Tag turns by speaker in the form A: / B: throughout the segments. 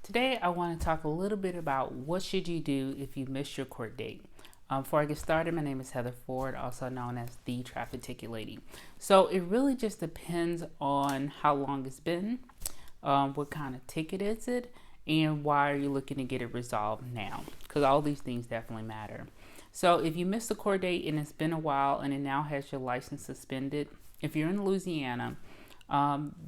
A: Today I want to talk a little bit about what should you do if you miss your court date. Before I get started, my name is Heather Ford, also known as the Traffic Ticket Lady. So it really just depends on how long it's been, what kind of ticket is it, and why are you looking to get it resolved now, because all these things definitely matter. So if you missed the court date and it's been a while and it now has your license suspended, if you're in Louisiana,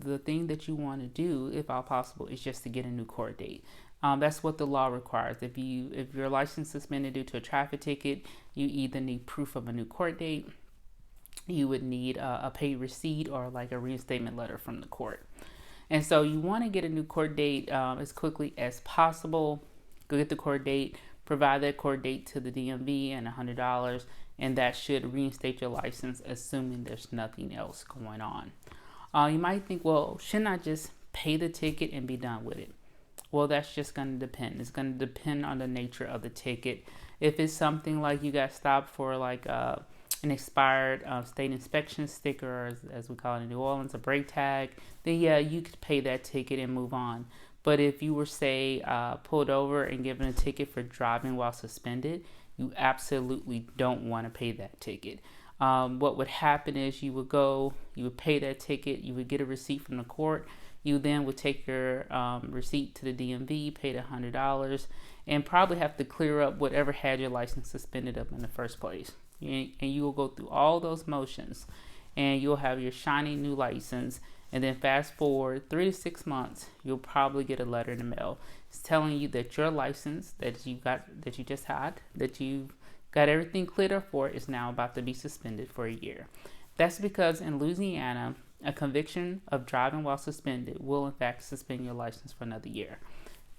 A: the thing that you want to do, if all possible, is just to get a new court date. That's what the law requires. If your license is suspended due to a traffic ticket, you either need proof of a new court date, you would need a paid receipt, or like a reinstatement letter from the court. And so you want to get a new court date as quickly as possible. Go get the court date, provide that court date to the DMV and $100, and that should reinstate your license, assuming there's nothing else going on. You might think, well, shouldn't I just pay the ticket and be done with it? Well, that's just going to depend. It's going to depend on the nature of the ticket. If it's something like you got stopped for like an expired state inspection sticker, as we call it in New Orleans, a brake tag, then yeah, you could pay that ticket and move on. But if you were, say, pulled over and given a ticket for driving while suspended, you absolutely don't want to pay that ticket. What would happen is you would pay that ticket, you would get a receipt from the court, you then would take your receipt to the DMV, pay the $100, and probably have to clear up whatever had your license suspended up in the first place. And you will go through all those motions, and you'll have your shiny new license. And then fast forward 3 to 6 months, you'll probably get a letter in the mail. It's telling you that your license that you just had, that you got everything cleared up for, is now about to be suspended for a year. That's because in Louisiana, a conviction of driving while suspended will in fact suspend your license for another year.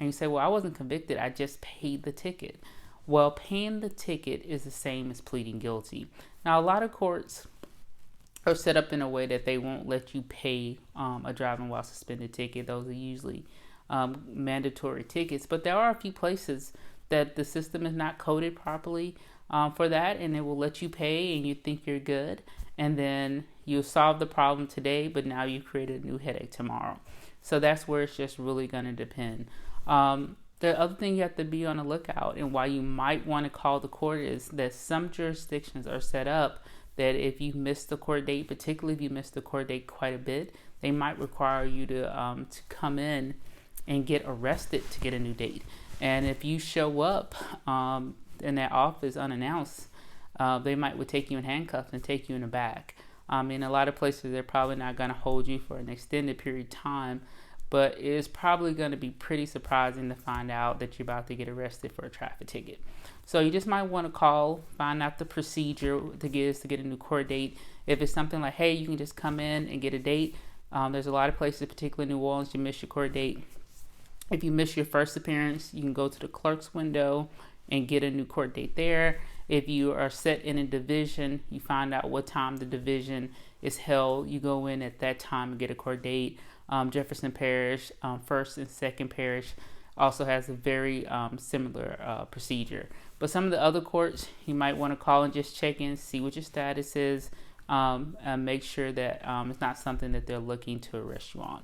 A: And you say, well, I wasn't convicted, I just paid the ticket. Well, paying the ticket is the same as pleading guilty. Now, a lot of courts are set up in a way that they won't let you pay a driving while suspended ticket. Those are usually mandatory tickets, but there are a few places that the system is not coded properly for that, and it will let you pay and you think you're good, and then you solve the problem today, but now you created a new headache tomorrow. So that's where it's just really going to depend. The other thing you have to be on the lookout, and why you might want to call the court, is that some jurisdictions are set up that if you miss the court date, particularly if you miss the court date quite a bit, they might require you to come in and get arrested to get a new date. And if you show up in that office unannounced, they would take you in handcuffs and take you in the back. In a lot of places, they're probably not going to hold you for an extended period of time, but it's probably going to be pretty surprising to find out that you're about to get arrested for a traffic ticket. So you just might want to call, find out the procedure to get a new court date. If it's something like, hey, you can just come in and get a date. There's a lot of places, particularly New Orleans, you miss your court date. If you miss your first appearance, you can go to the clerk's window and get a new court date there. If you are set in a division, you find out what time the division is held. You go in at that time and get a court date. Jefferson Parish, first and second parish, also has a very similar procedure. But some of the other courts, you might want to call and just check in, see what your status is, and make sure that it's not something that they're looking to arrest you on.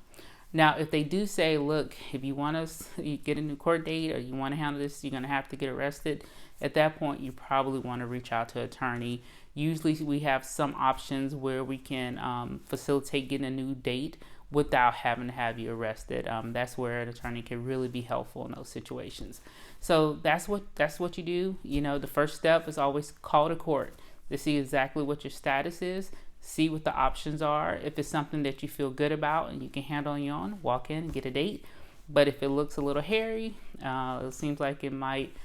A: Now, if they do say, look, if you want to get a new court date, or you want to handle this, you're going to have to get arrested, at that point, you probably want to reach out to an attorney. Usually we have some options where we can facilitate getting a new date without having to have you arrested. That's where an attorney can really be helpful in those situations. So that's what you do. You know, the first step is always call the court to see exactly what your status is, see what the options are. If it's something that you feel good about and you can handle on your own, walk in and get a date. But if it looks a little hairy, it seems like it might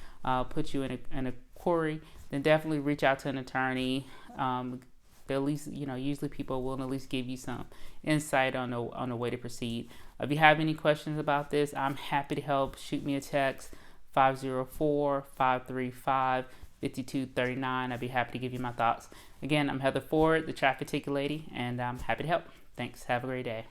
A: put you in a query, then definitely reach out to an attorney. At least, usually people will at least give you some insight on the way to proceed. If you have any questions about this, I'm happy to help. Shoot me a text, 504-535-5239. I'd be happy to give you my thoughts. Again, I'm Heather Ford, the Traffic Ticket Lady, and I'm happy to help. Thanks. Have a great day.